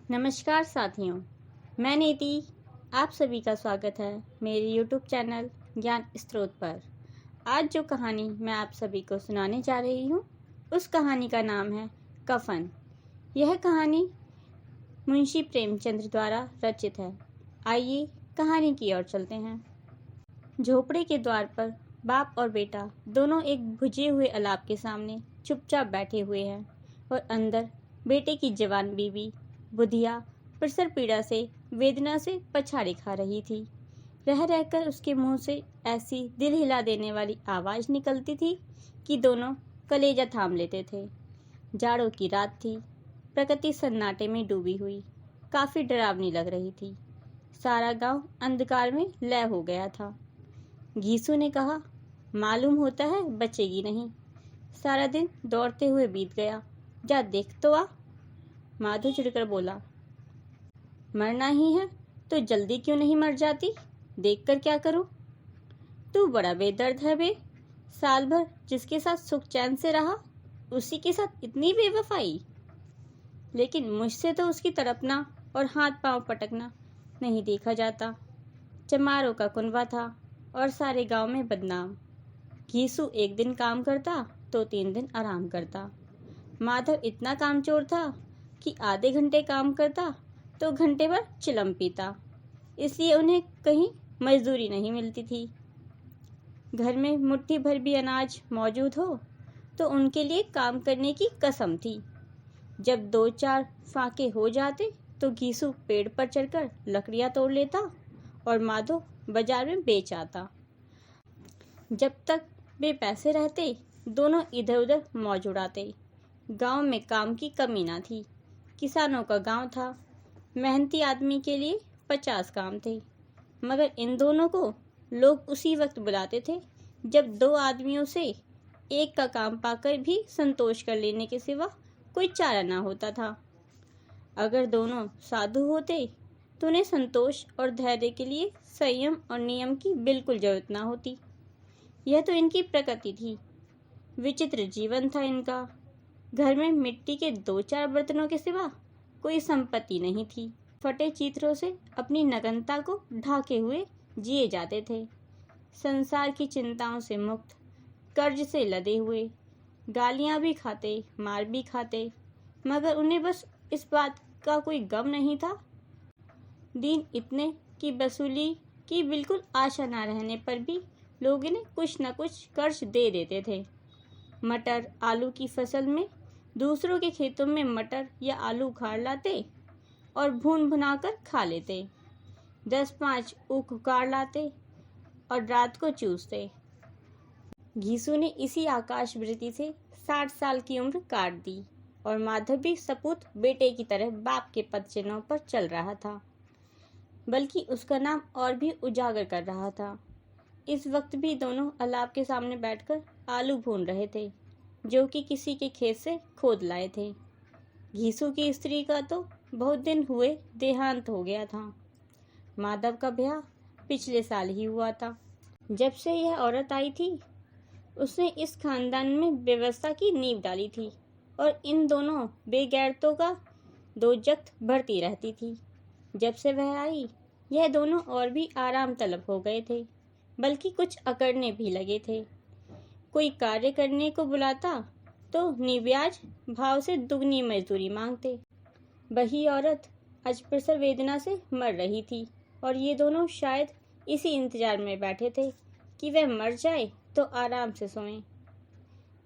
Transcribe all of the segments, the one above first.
नमस्कार साथियों, मैं नीति। आप सभी का स्वागत है मेरे YouTube चैनल ज्ञान स्रोत पर। आज जो कहानी मैं आप सभी को सुनाने जा रही हूँ, उस कहानी का नाम है कफन। यह कहानी मुंशी प्रेमचंद द्वारा रचित है। आइए कहानी की ओर चलते हैं। झोपड़े के द्वार पर बाप और बेटा दोनों एक बुझे हुए अलाव के सामने चुपचाप बैठे हुए हैं और अंदर बेटे की जवान बीवी बुधिया प्रसव पीड़ा से वेदना से पछाड़ी खा रही थी। रह रहकर उसके मुंह से ऐसी दिल हिला देने वाली आवाज निकलती थी कि दोनों कलेजा थाम लेते थे। जाड़ों की रात थी। प्रकृति सन्नाटे में डूबी हुई काफी डरावनी लग रही थी। सारा गांव अंधकार में लय हो गया था। घीसू ने कहा, मालूम होता है बचेगी नहीं। सारा दिन दौड़ते हुए बीत गया, जा देख तो आ। माधो चिढ़कर बोला, मरना ही है तो जल्दी क्यों नहीं मर जाती? देखकर क्या करूं? तू बड़ा बेदर्द है बे। साल भर जिसके साथ सुख चैन से रहा, उसी के साथ इतनी बेवफाई। लेकिन मुझसे तो उसकी तड़पना और हाथ पांव पटकना नहीं देखा जाता। चमारों का कुनबा था और सारे गांव में बदनाम। घीसू एक दिन काम करता तो 3 दिन आराम करता। माधव इतना कामचोर था कि आधे घंटे काम करता तो घंटे भर चिलम पीता। इसलिए उन्हें कहीं मजदूरी नहीं मिलती थी। घर में मुट्ठी भर भी अनाज मौजूद हो तो उनके लिए काम करने की कसम थी। जब 2-4 फाके हो जाते तो घीसू पेड़ पर चढ़कर लकड़ियां तोड़ लेता और माधव बाजार में बेच आता। जब तक वे पैसे रहते दोनों इधर उधर मौज उड़ाते। गांव में काम की कमी ना थी। किसानों का गांव था। मेहनती आदमी के लिए 50 काम थे, मगर इन दोनों को लोग उसी वक्त बुलाते थे जब 2 आदमियों से एक का काम पाकर भी संतोष कर लेने के सिवा कोई चारा ना होता था। अगर दोनों साधु होते तो उन्हें संतोष और धैर्य के लिए संयम और नियम की बिल्कुल जरूरत ना होती। यह तो इनकी प्रकृति थी। विचित्र जीवन था इनका। घर में मिट्टी के 2-4 बर्तनों के सिवा कोई संपत्ति नहीं थी। फटे चीथड़ों से अपनी नग्नता को ढाके हुए जिए जाते थे। संसार की चिंताओं से मुक्त, कर्ज से लदे हुए, गालियां भी खाते, मार भी खाते, मगर उन्हें बस इस बात का कोई गम नहीं था। दिन इतने की वसूली की बिल्कुल आशा न रहने पर भी लोग इन्हें कुछ न कुछ कर्ज दे देते थे। मटर आलू की फसल में दूसरों के खेतों में मटर या आलू उखाड़ लाते और भून भुनाकर खा लेते। 10-5 ऊख उखाड़ लाते और रात को चूसते। घीसू ने इसी आकाशवृत्ति से 60 साल की उम्र काट दी और माधव भी सपूत बेटे की तरह बाप के पद चिन्हों पर चल रहा था, बल्कि उसका नाम और भी उजागर कर रहा था। इस वक्त भी दोनों अलाव के सामने बैठकर आलू भून रहे थे, जो कि किसी के खेत से खोद लाए थे। घीसू की स्त्री का तो बहुत दिन हुए देहांत हो गया था। माधव का ब्याह पिछले साल ही हुआ था। जब से यह औरत आई थी, उसने इस खानदान में व्यवस्था की नींव डाली थी और इन दोनों बेगैरतों का दोजख्त भरती रहती थी। जब से वह आई, यह दोनों और भी आराम तलब हो गए थे, बल्कि कुछ अकड़ने भी लगे थे। कोई कार्य करने को बुलाता तो निब्याज भाव से दुगनी मजदूरी मांगते। वही औरत आज प्रसव वेदना से मर रही थी और ये दोनों शायद इसी इंतजार में बैठे थे कि वह मर जाए तो आराम से सोएं।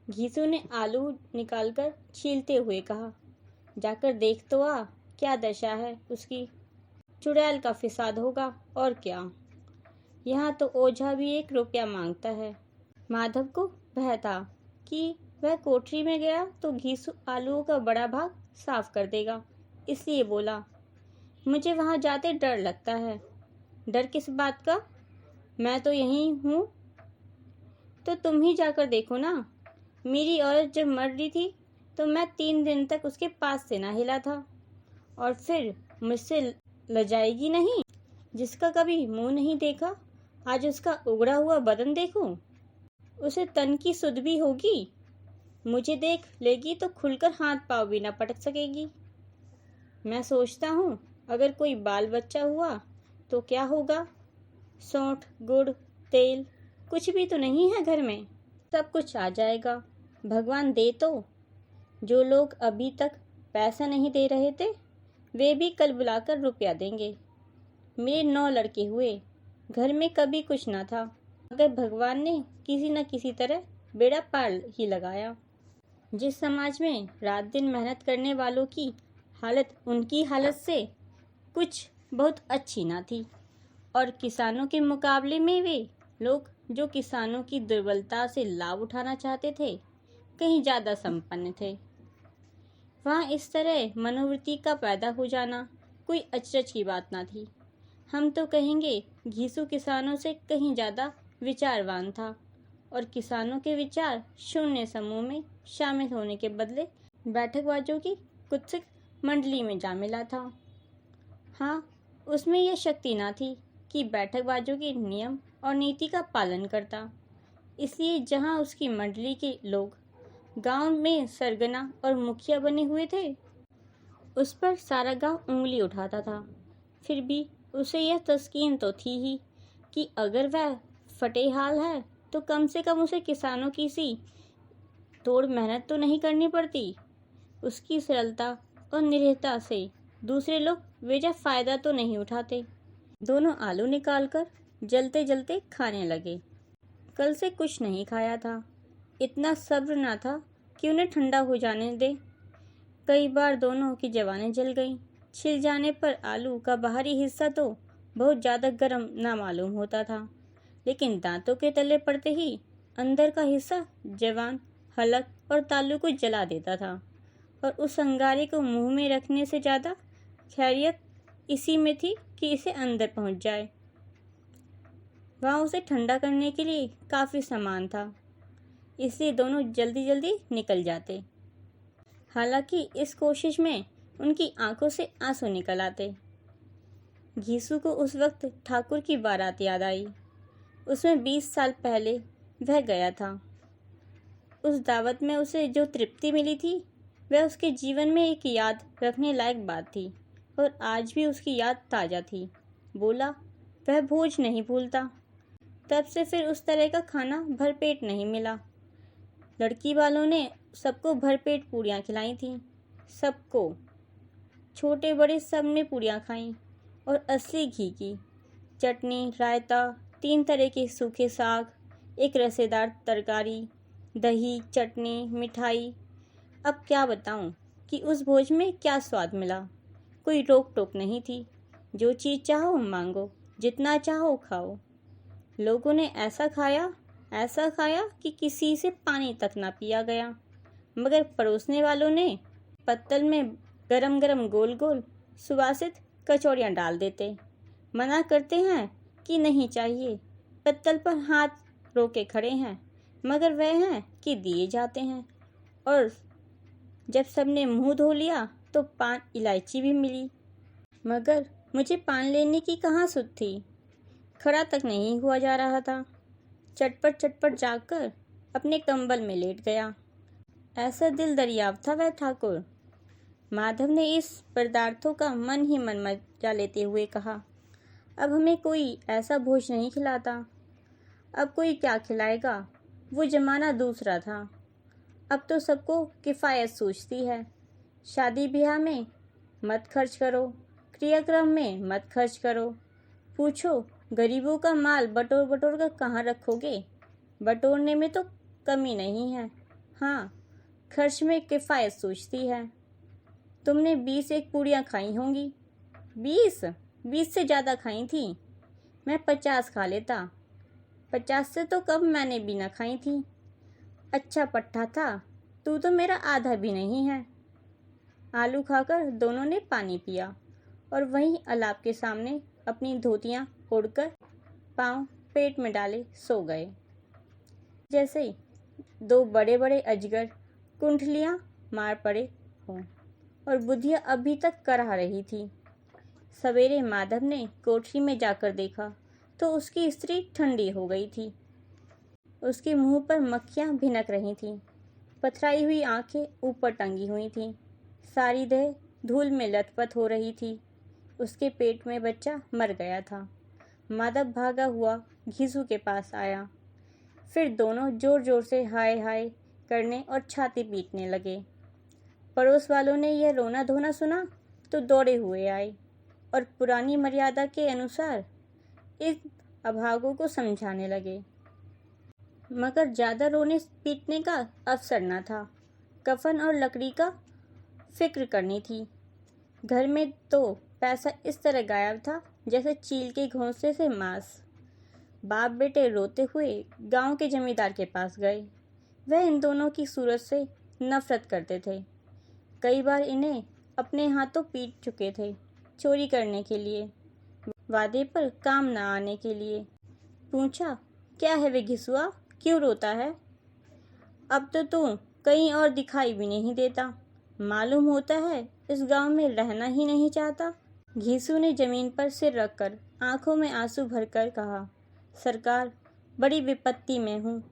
घीसू ने आलू निकालकर छीलते हुए कहा, जाकर देख तो आ, क्या दशा है उसकी। चुड़ैल का फिसाद होगा और क्या। यहाँ तो ओझा भी 1 रुपया मांगता है। माधव को भय था कि वह कोठरी में गया तो घीसू आलूओं का बड़ा भाग साफ कर देगा, इसलिए बोला, मुझे वहां जाते डर लगता है। डर किस बात का? मैं तो यहीं हूँ। तो तुम ही जाकर देखो ना। मेरी औरत जब मर रही थी तो मैं 3 दिन तक उसके पास से ना हिला था। और फिर मुझसे लजाएगी नहीं? जिसका कभी मुंह नहीं देखा, आज उसका उगड़ा हुआ बदन देखूं। उसे तन की सुध भी होगी। मुझे देख लेगी तो खुलकर हाथ पाँव भी न पटक सकेगी। मैं सोचता हूँ अगर कोई बाल बच्चा हुआ तो क्या होगा। सौंठ, गुड़, तेल कुछ भी तो नहीं है घर में, सब कुछ आ जाएगा। भगवान दे तो। जो लोग अभी तक पैसा नहीं दे रहे थे वे भी कल बुलाकर रुपया देंगे। मेरे 9 लड़के हुए, घर में कभी कुछ ना था, मगर भगवान ने किसी न किसी तरह बेड़ा पार ही लगाया। जिस समाज में रात दिन मेहनत करने वालों की हालत उनकी हालत से कुछ बहुत अच्छी ना थी, और किसानों के मुकाबले में वे लोग जो किसानों की दुर्बलता से लाभ उठाना चाहते थे कहीं ज़्यादा संपन्न थे। वहाँ इस तरह मनोवृत्ति का पैदा हो जाना कोई अचरज की बात ना थी। हम तो कहेंगे घीसू किसानों से कहीं ज़्यादा विचारवान था, और किसानों के विचार शून्य समूह में शामिल होने के बदले बैठकबाजों की कुत्सित मंडली में जा मिला था। हाँ, उसमें यह शक्ति ना थी कि बैठकबाजों के नियम और नीति का पालन करता, इसलिए जहाँ उसकी मंडली के लोग गांव में सरगना और मुखिया बने हुए थे उस पर सारा गांव उंगली उठाता था। फिर भी उसे यह तस्कीन तो थी ही कि अगर वह फटेहाल है तो कम से कम उसे किसानों की सी तोड़ मेहनत तो नहीं करनी पड़ती। उसकी सरलता और निरीहता से दूसरे लोग बेजा फायदा तो नहीं उठाते। दोनों आलू निकालकर जलते जलते खाने लगे। कल से कुछ नहीं खाया था, इतना सब्र ना था कि उन्हें ठंडा हो जाने दे। कई बार दोनों की जवानें जल गईं। छिल जाने पर आलू का बाहरी हिस्सा तो बहुत ज़्यादा गर्म ना मालूम होता था, लेकिन दांतों के तले पड़ते ही अंदर का हिस्सा जवान, हलक और तालू को जला देता था, और उस अंगारे को मुंह में रखने से ज़्यादा खैरियत इसी में थी कि इसे अंदर पहुंच जाए। वहाँ उसे ठंडा करने के लिए काफ़ी सामान था, इसलिए दोनों जल्दी जल्दी निकल जाते। हालांकि इस कोशिश में उनकी आंखों से आंसू निकल आते। घीसू को उस वक्त ठाकुर की बारात याद आई। उसमें 20 साल पहले वह गया था। उस दावत में उसे जो तृप्ति मिली थी वह उसके जीवन में एक याद रखने लायक बात थी, और आज भी उसकी याद ताज़ा थी। बोला वह भोज नहीं भूलता। तब से फिर उस तरह का खाना भरपेट नहीं मिला। लड़की वालों ने सबको भरपेट पूड़ियाँ खिलाई थीं, सबको, छोटे बड़े सब ने पूड़ियाँ खाईं, और असली घी की चटनी, रायता, 3 तरह के सूखे साग, एक रसेदार तरकारी, दही, चटनी, मिठाई। अब क्या बताऊं कि उस भोज में क्या स्वाद मिला। कोई रोक टोक नहीं थी, जो चीज़ चाहो मांगो, जितना चाहो खाओ। लोगों ने ऐसा खाया कि किसी से पानी तक ना पिया गया, मगर परोसने वालों ने पत्तल में गरम गरम गोल गोल सुवासित कचौड़ियाँ डाल देते। मना करते हैं कि नहीं चाहिए, पत्तल पर हाथ रोके खड़े हैं, मगर वह हैं कि दिए जाते हैं। और जब सबने मुंह धो लिया तो पान इलायची भी मिली, मगर मुझे पान लेने की कहाँ सुध थी। खड़ा तक नहीं हुआ जा रहा था। चटपट जाकर अपने कंबल में लेट गया। ऐसा दिल दरियाव था वह ठाकुर। माधव ने इस पदार्थों का मन ही मन मजा लेते हुए कहा, अब हमें कोई ऐसा भोज नहीं खिलाता। अब कोई क्या खिलाएगा, वो जमाना दूसरा था। अब तो सबको किफ़ायत सूझती है। शादी ब्याह में मत खर्च करो, क्रियाक्रम में मत खर्च करो। पूछो गरीबों का माल बटोर बटोर कर कहाँ रखोगे। बटोरने में तो कमी नहीं है, हाँ खर्च में किफ़ायत सूझती है। तुमने 20 पूड़ियाँ खाई होंगी। 20 से ज़्यादा खाई थी। मैं 50 खा लेता। 50 से तो कम मैंने भी ना खाई थी। अच्छा पट्टा था, तू तो मेरा आधा भी नहीं है। आलू खाकर दोनों ने पानी पिया, और वहीं अलाप के सामने अपनी धोतियाँ ओढ़कर पाँव पेट में डाले सो गए, जैसे 2 बड़े बड़े अजगर कुंडलियाँ मार पड़े हों, और बुधिया अभी तक कराह रही थी। सवेरे माधव ने कोठरी में जाकर देखा तो उसकी स्त्री ठंडी हो गई थी। उसके मुंह पर मक्खियाँ भिनक रही थीं। पथराई हुई आंखें ऊपर टंगी हुई थीं। सारी देह धूल में लथपथ हो रही थी। उसके पेट में बच्चा मर गया था। माधव भागा हुआ घीसू के पास आया। फिर दोनों जोर जोर से हाय हाय करने और छाती पीटने लगे। पड़ोस वालों ने यह रोना धोना सुना तो दौड़े हुए आए और पुरानी मर्यादा के अनुसार इस अभागों को समझाने लगे। मगर ज़्यादा रोने पीटने का अवसर न था। कफन और लकड़ी का फिक्र करनी थी। घर में तो पैसा इस तरह गायब था जैसे चील के घोंसले से मांस। बाप बेटे रोते हुए गांव के जमींदार के पास गए। वह इन दोनों की सूरत से नफरत करते थे। कई बार इन्हें अपने हाथों पीट चुके थे, चोरी करने के लिए, वादे पर काम न आने के लिए। पूछा, क्या है वे घिसुआ, क्यों रोता है? अब तो तू कहीं और दिखाई भी नहीं देता। मालूम होता है इस गांव में रहना ही नहीं चाहता। घीसू ने जमीन पर सिर रखकर आंखों में आंसू भरकर कहा, सरकार, बड़ी विपत्ति में हूँ।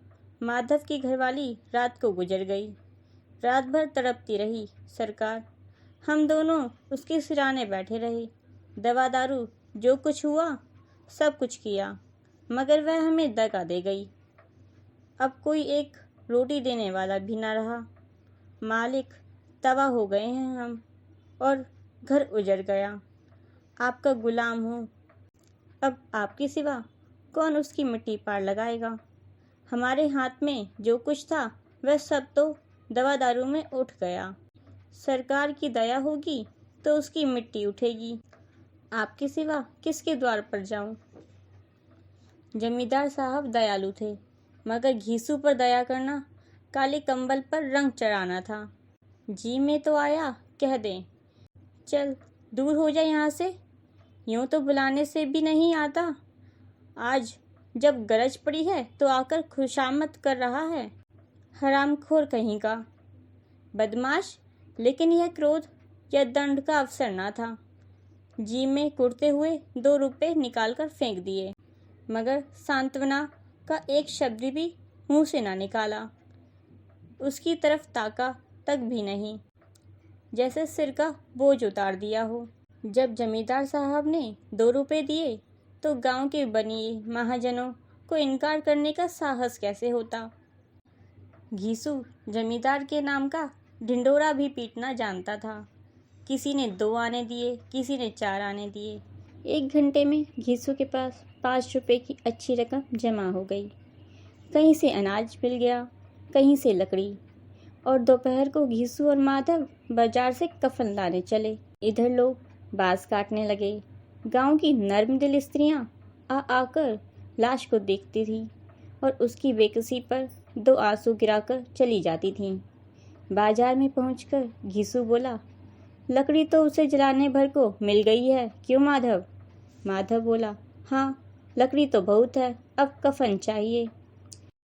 माधव की घरवाली रात को गुजर गई। रात भर तड़पती रही सरकार। हम दोनों उसके सिराने बैठे रहे। दवा दारू जो कुछ हुआ सब कुछ किया, मगर वह हमें दगा दे गई। अब कोई एक रोटी देने वाला भी ना रहा। मालिक, तबाह हो गए हैं हम और घर उजड़ गया। आपका गुलाम हूँ। अब आपके सिवा कौन उसकी मिट्टी पार लगाएगा? हमारे हाथ में जो कुछ था वह सब तो दवा दारू में उठ गया। सरकार की दया होगी तो उसकी मिट्टी उठेगी। आपके सिवा किसके द्वार पर जाऊं? जमींदार साहब दयालु थे, मगर घीसू पर दया करना काले कंबल पर रंग चढ़ाना था। जी में तो आया कह दें, चल दूर हो जा यहाँ से। यूं तो बुलाने से भी नहीं आता। आज जब गरज पड़ी है तो आकर खुशामद कर रहा है। हरामखोर कहीं का बदमाश। लेकिन यह क्रोध या दंड का अवसर न था। जी में कुड़ते हुए 2 रुपए निकालकर फेंक दिए, मगर सांत्वना का एक शब्द भी मुंह से ना निकाला। उसकी तरफ ताका तक भी नहीं, जैसे सिर का बोझ उतार दिया हो। जब जमींदार साहब ने 2 रुपए दिए तो गांव के बनिए महाजनों को इनकार करने का साहस कैसे होता। घीसू जमींदार के नाम का ढिंढोरा भी पीटना जानता था। किसी ने 2 आने दिए, किसी ने 4 आने दिए। 1 घंटे में घीसू के पास 5 रुपए की अच्छी रकम जमा हो गई। कहीं से अनाज मिल गया, कहीं से लकड़ी। और दोपहर को घीसू और माधव बाजार से कफन लाने चले। इधर लोग बांस काटने लगे। गांव की नर्म दिल स्त्रियां आकर लाश को देखती थीं और उसकी बेकसी पर 2 आंसू गिराकर चली जाती थीं। बाजार में पहुंचकर घीसू बोला, लकड़ी तो उसे जलाने भर को मिल गई है, क्यों माधव? माधव बोला, हाँ, लकड़ी तो बहुत है, अब कफन चाहिए।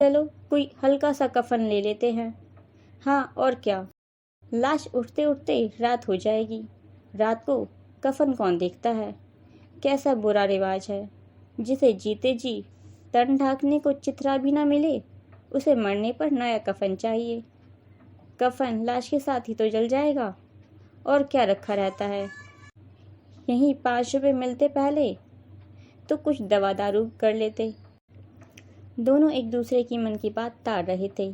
चलो कोई हल्का सा कफन ले लेते हैं। हाँ और क्या, लाश उठते उठते रात हो जाएगी। रात को कफन कौन देखता है? कैसा बुरा रिवाज है। जिसे जीते जी तन ढांकने को चिथरा भी ना मिले, उसे मरने पर नया कफन चाहिए। कफन लाश के साथ ही तो जल जाएगा, और क्या रखा रहता है। यहीं 5 रुपए मिलते पहले तो कुछ दवा दारू कर लेते। दोनों एक दूसरे की मन की बात ताड़ रहे थे।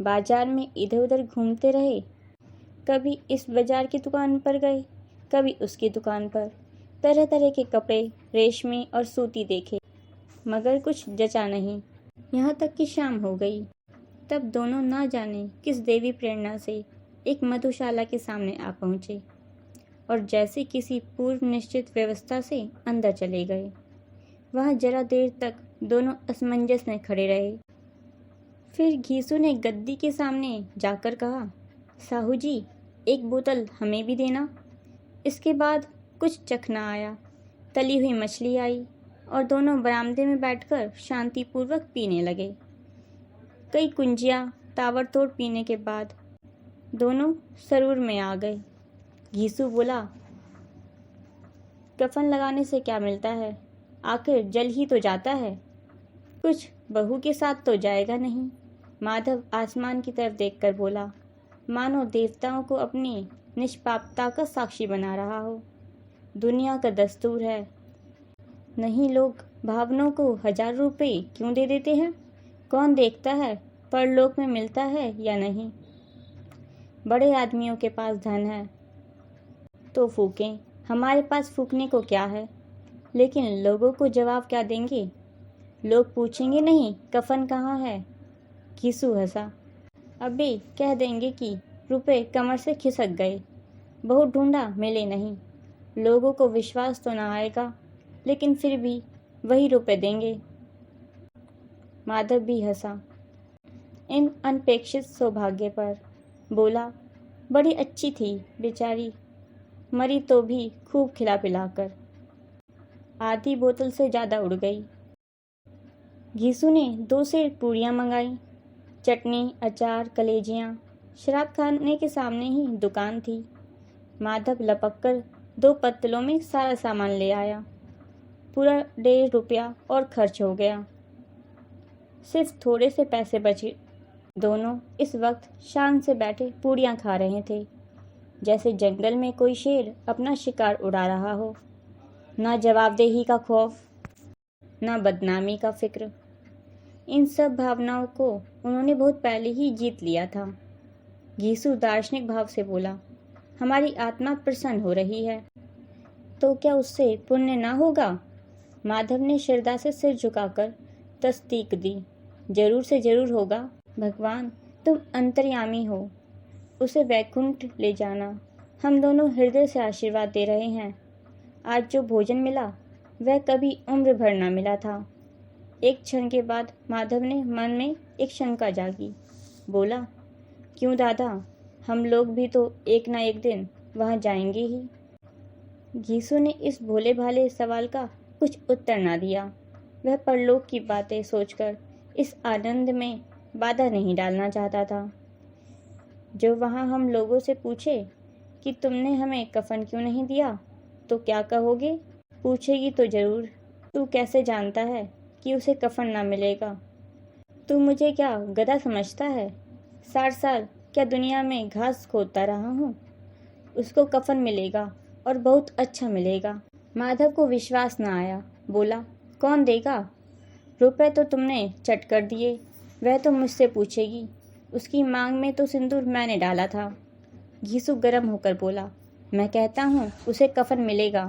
बाजार में इधर उधर घूमते रहे। कभी इस बाजार की दुकान पर गए, कभी उसकी दुकान पर। तरह तरह के कपड़े, रेशमी और सूती देखे, मगर कुछ जचा नहीं। यहाँ तक कि शाम हो गई। तब दोनों ना जाने किस देवी प्रेरणा से एक मधुशाला के सामने आ पहुँचे और जैसे किसी पूर्व निश्चित व्यवस्था से अंदर चले गए। वहाँ जरा देर तक दोनों असमंजस में खड़े रहे। फिर घीसू ने गद्दी के सामने जाकर कहा, साहू जी, एक बोतल हमें भी देना। इसके बाद कुछ चखना आया। तली हुई मछली आई और दोनों बरामदे में बैठकर शांतिपूर्वक पीने लगे। कई कुंजियाँ ताबड़तोड़ पीने के बाद दोनों सरूर में आ गए। घीसू बोला, कफन लगाने से क्या मिलता है? आखिर जल ही तो जाता है, कुछ बहू के साथ तो जाएगा नहीं। माधव आसमान की तरफ देखकर बोला, मानो देवताओं को अपनी निष्पापता का साक्षी बना रहा हो। दुनिया का दस्तूर है, नहीं लोग भावनाओं को 1000 रुपये क्यों दे देते हैं? कौन देखता है परलोक में मिलता है या नहीं। बड़े आदमियों के पास धन है तो फूकें, हमारे पास फूकने को क्या है। लेकिन लोगों को जवाब क्या देंगे? लोग पूछेंगे नहीं कफन कहाँ है। घीसू हंसा। अबे कह देंगे कि रुपए कमर से खिसक गए, बहुत ढूंढा मिले नहीं। लोगों को विश्वास तो ना आएगा, लेकिन फिर भी वही रुपए देंगे। माधव भी हंसा इन अनपेक्षित सौभाग्य पर। बोला, बड़ी अच्छी थी बेचारी, मरी तो भी खूब खिला पिलाकर। आधी बोतल से ज़्यादा उड़ गई। घीसू ने 2 सेर पूड़ियाँ मंगाई, चटनी, अचार, कलेजियाँ। शराब खाने के सामने ही दुकान थी। माधव लपक कर 2 पत्तलों में सारा सामान ले आया। पूरा 1.5 रुपया और खर्च हो गया। सिर्फ थोड़े से पैसे बचे। दोनों इस वक्त शान से बैठे पूड़ियाँ खा रहे थे, जैसे जंगल में कोई शेर अपना शिकार उड़ा रहा हो। ना जवाबदेही का खौफ, ना बदनामी का फिक्र। इन सब भावनाओं को उन्होंने बहुत पहले ही जीत लिया था। घीसू दार्शनिक भाव से बोला, हमारी आत्मा प्रसन्न हो रही है तो क्या उससे पुण्य ना होगा? माधव ने श्रद्धा से सिर झुकाकर तस्दीक दी। जरूर से जरूर होगा। भगवान, तुम अंतर्यामी हो, उसे वैकुंठ ले जाना। हम दोनों हृदय से आशीर्वाद दे रहे हैं। आज जो भोजन मिला वह कभी उम्र भर ना मिला था। एक क्षण के बाद माधव ने मन में एक शंका जागी। बोला, क्यों दादा, हम लोग भी तो एक ना एक दिन वहाँ जाएंगे ही। घीसू ने इस भोले भाले सवाल का कुछ उत्तर ना दिया। वह परलोक की बातें सोचकर इस आनंद में बाधा नहीं डालना चाहता था। जो वहाँ हम लोगों से पूछे कि तुमने हमें कफन क्यों नहीं दिया तो क्या कहोगे? पूछेगी तो जरूर। तू कैसे जानता है कि उसे कफन ना मिलेगा? तू मुझे क्या गधा समझता है? 60 साल क्या दुनिया में घास खोदता रहा हूँ। उसको कफन मिलेगा और बहुत अच्छा मिलेगा। माधव को विश्वास न आया। बोला, कौन देगा? रुपए तो तुमने चट कर दिए, वह तो मुझसे पूछेगी। उसकी मांग में तो सिंदूर मैंने डाला था। घीसू गर्म होकर बोला, मैं कहता हूँ उसे कफन मिलेगा।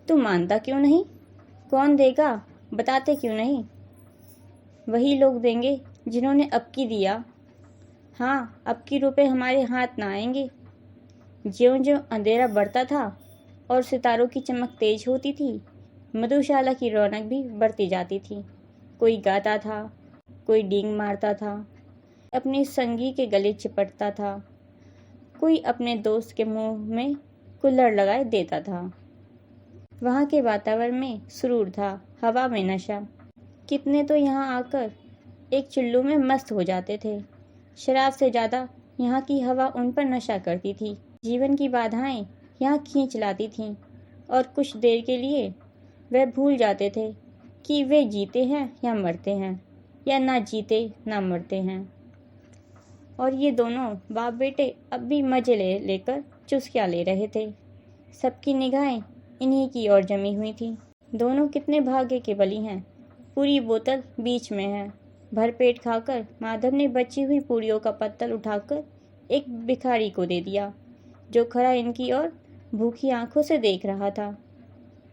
तू मानता क्यों नहीं? कौन देगा बताते क्यों नहीं? वही लोग देंगे जिन्होंने अबकी दिया। हाँ, अबकी रुपए हमारे हाथ ना आएंगे। ज्यों-ज्यों अंधेरा बढ़ता था और सितारों की चमक तेज होती थी, मधुशाला की रौनक भी बढ़ती जाती थी। कोई गाता था, कोई डींग मारता था, अपने संगी के गले चिपटता था, कोई अपने दोस्त के मुंह में कुल्हड़ लगाए देता था। वहाँ के वातावरण में सुरूर था, हवा में नशा। कितने तो यहाँ आकर एक चुल्लू में मस्त हो जाते थे। शराब से ज़्यादा यहाँ की हवा उन पर नशा करती थी। जीवन की बाधाएं यहाँ खींच लाती थीं और कुछ देर के लिए वह भूल जाते थे कि वे जीते हैं या मरते हैं, या ना जीते ना मरते हैं। और ये दोनों बाप बेटे अब भी मज़े लेकर चुस्कियाँ ले रहे थे। सबकी निगाहें इन्हीं की ओर जमी हुई थी। दोनों कितने भाग्य के बली हैं। पूरी बोतल बीच में है। भरपेट खाकर माधव ने बची हुई पूड़ियों का पत्तल उठाकर एक भिखारी को दे दिया, जो खड़ा इनकी ओर भूखी आंखों से देख रहा था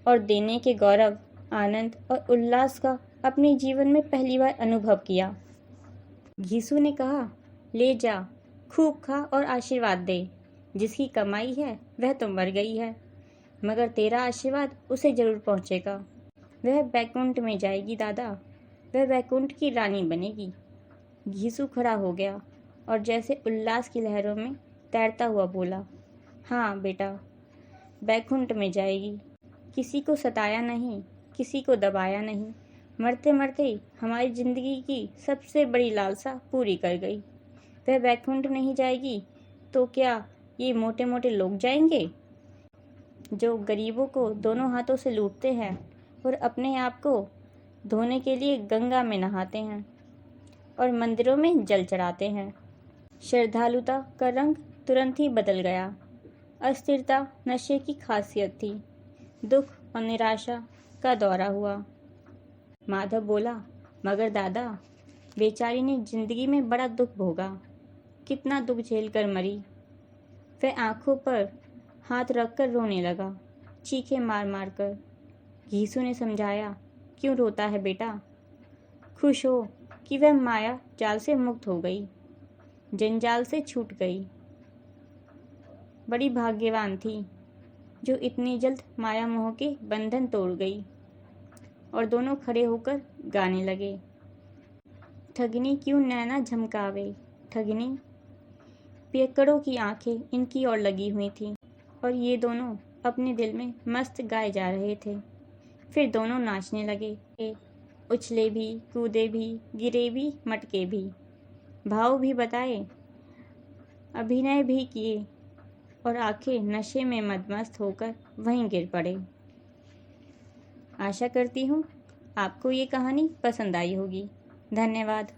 और देने के गौरव, आनंद और उल्लास का अपने जीवन में पहली बार अनुभव किया। घीसू ने कहा, ले जा, खूब खा और आशीर्वाद दे। जिसकी कमाई है वह तो मर गई है, मगर तेरा आशीर्वाद उसे जरूर पहुँचेगा। वह बैकुंठ में जाएगी दादा, वह बैकुंठ की रानी बनेगी। घीसू खड़ा हो गया और जैसे उल्लास की लहरों में तैरता हुआ बोला, हाँ बेटा, बैकुंठ में जाएगी। किसी को सताया नहीं, किसी को दबाया नहीं। मरते मरते हमारी जिंदगी की सबसे बड़ी लालसा पूरी कर गई। वह बैकुंठ नहीं जाएगी तो क्या ये मोटे मोटे लोग जाएंगे, जो गरीबों को दोनों हाथों से लूटते हैं और अपने आप को धोने के लिए गंगा में नहाते हैं और मंदिरों में जल चढ़ाते हैं। श्रद्धालुता का रंग तुरंत ही बदल गया। अस्थिरता नशे की खासियत थी। दुख और निराशा का दौरा हुआ। माधव बोला, मगर दादा, बेचारी ने जिंदगी में बड़ा दुख भोगा, कितना दुख झेल कर मरी। वह आंखों पर हाथ रखकर रोने लगा, चीखें मार मार कर। घीसू ने समझाया, क्यों रोता है बेटा? खुश हो कि वह माया जाल से मुक्त हो गई, जंजाल से छूट गई। बड़ी भाग्यवान थी जो इतनी जल्द माया मोह के बंधन तोड़ गई। और दोनों खड़े होकर गाने लगे, ठगनी क्यों नैना झमकावे, ठगनी। पियक्कड़ों की आंखें इनकी ओर लगी हुई थीं और ये दोनों अपने दिल में मस्त गाए जा रहे थे। फिर दोनों नाचने लगे, उछले भी, कूदे भी, गिरे भी, मटके भी, भाव भी बताए, अभिनय भी किए और आखिर नशे में मदमस्त होकर वहीं गिर पड़े। आशा करती हूँ आपको ये कहानी पसंद आई होगी। धन्यवाद।